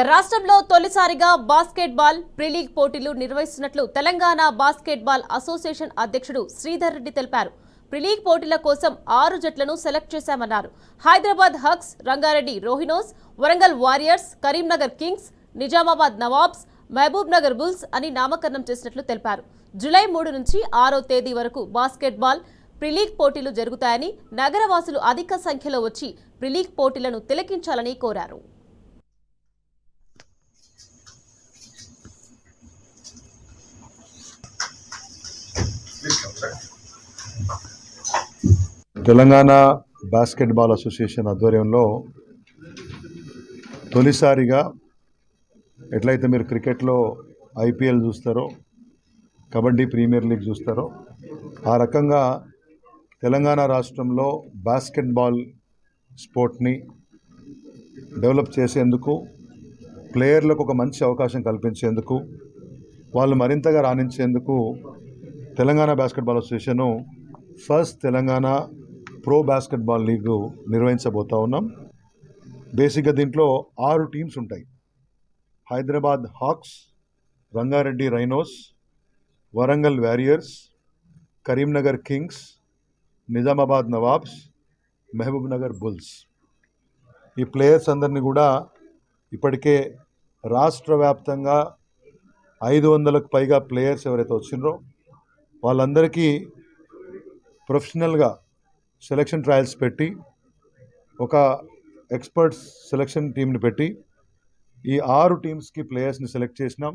రాష్ట్రంలో తొలిసారిగా బాస్కెట్బాల్ ప్రీలీగ్ పోటీలు నిర్వహిస్తున్నట్లు తెలంగాణ బాస్కెట్బాల్ అసోసియేషన్ అధ్యక్షుడు శ్రీధర్ రెడ్డి తెలిపారు. ప్రీలీగ్ పోటీల కోసం 6 జట్లను సెలెక్ట్ చేశామన్నారు. Hyderabad Hawks, Rangareddy Rhinos, Warangal Warriors, Karimnagar Kings, Nizamabad Nawabs, Mahabub Nagar Bulls అని నామకరణం చేసినట్లు తెలిపారు. జూలై 3 నుంచి 6వ తేదీ వరకు బాస్కెట్బాల్ ప్రీలీగ్ పోటీలు జరుగుతాయని, నగరవాసులు అధిక సంఖ్యలో వచ్చి ప్రీలీగ్ పోటీలను తిలకించాలని కోరారు. తెలంగాణ బాస్కెట్బాల్ అసోసియేషన్ ఆధ్వర్యంలో తొలిసారిగా ఎట్లయితే మీరు క్రికెట్లో ఐపీఎల్ చూస్తారో, కబడ్డీ ప్రీమియర్ లీగ్ చూస్తారో, ఆ రకంగా తెలంగాణ రాష్ట్రంలో బాస్కెట్బాల్ స్పోర్ట్ని డెవలప్ చేసేందుకు, ప్లేయర్లకు ఒక మంచి అవకాశం కల్పించేందుకు, వాళ్ళు మరింతగా రాణించేందుకు Telangana basketball association first Telangana pro basketball league నిర్వహించబోతా ఉన్నాం. బేసిక్గా దీంట్లో 6 టీమ్స్ ఉంటాయి. Hyderabad Hawks, Rangareddy Rhinos, Warangal Warriors, Karimnagar Kings, Nizamabad Nawabs, Mahabub Nagar Bulls. ఈ ప్లేయర్స్ అందరినీ కూడా ఇప్పటికే రాష్ట్ర వ్యాప్తంగా 500కు పైగా ప్లేయర్స్ ఎవరైతే వచ్చిండ్రో వాళ్ళందరికీ ప్రొఫెషనల్గా సెలక్షన్ ట్రయల్స్ పెట్టి, ఒక ఎక్స్పర్ట్స్ సెలక్షన్ టీంని పెట్టి ఈ 6 టీమ్స్కి ప్లేయర్స్ని సెలెక్ట్ చేసినాం.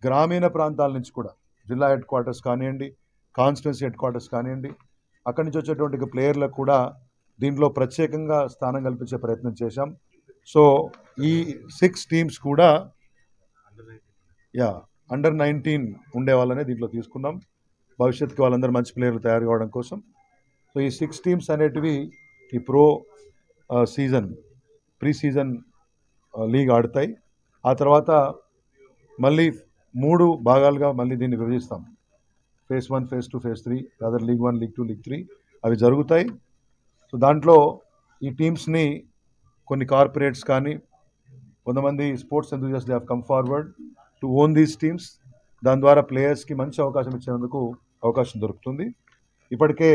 గ్రామీణ ప్రాంతాల నుంచి కూడా, జిల్లా హెడ్ క్వార్టర్స్ కానివ్వండి, కాన్స్టిట్యున్సీ హెడ్ క్వార్టర్స్ కానివ్వండి, అక్కడి నుంచి వచ్చేటువంటి ప్లేయర్లకు కూడా దీంట్లో ప్రత్యేకంగా స్థానం కల్పించే ప్రయత్నం చేశాం. సో ఈ 6 టీమ్స్ కూడా అండర్ 19 ఉండే వాళ్ళనే దీంట్లో తీసుకున్నాం, భవిష్యత్తుకి వాళ్ళందరూ మంచి ప్లేయర్లు తయారు కావడం కోసం. సో ఈ 6 టీమ్స్ అనేటివి ఈ ప్రీ సీజన్ లీగ్ ఆడతాయి. ఆ తర్వాత మళ్ళీ 3 భాగాలుగా మళ్ళీ దీన్ని విభజిస్తాం. Phase 1, phase 2, phase 3, other league 1, league 2, league 3 అవి జరుగుతాయి. సో దాంట్లో ఈ టీమ్స్ని కొన్ని కార్పొరేట్స్ కానీ, కొంతమంది sports enthusiasts they have come forward to own these teams. దాని ద్వారా ప్లేయర్స్కి మంచి అవకాశం ఇచ్చేందుకు అవకాశం దొరుకుతుంది. ఇప్పటికే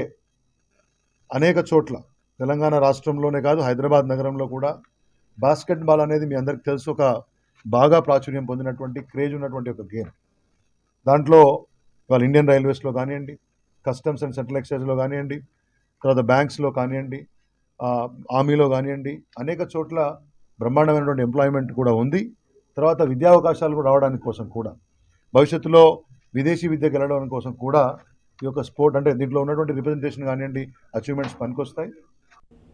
అనేక చోట్ల తెలంగాణ రాష్ట్రంలోనే కాదు, హైదరాబాద్ నగరంలో కూడా బాస్కెట్బాల్ అనేది మీ అందరికీ తెలుసు, ఒక బాగా ప్రాచుర్యం పొందినటువంటి, క్రేజ్ ఉన్నటువంటి ఒక గేమ్. దాంట్లో ఇవాళ ఇండియన్ రైల్వేస్లో కానివ్వండి, కస్టమ్స్ అండ్ సెంట్రల్ ఎక్సైజ్లో కానివ్వండి, తర్వాత బ్యాంక్స్లో కానివ్వండి, ఆర్మీలో కానివ్వండి, అనేక చోట్ల బ్రహ్మాండమైనటువంటి ఎంప్లాయ్మెంట్ కూడా ఉంది. తర్వాత విద్యా అవకాశాలు కూడా రావడానికి కోసం కూడా, భవిష్యత్తులో విదేశీ విద్యకు వెళ్ళడం కోసం కూడా ఈ యొక్క స్పోర్ట్, అంటే దీంట్లో ఉన్నటువంటి రిప్రజెంటేషన్ కానివ్వండి, అచీవ్మెంట్స్ పనికొస్తాయి.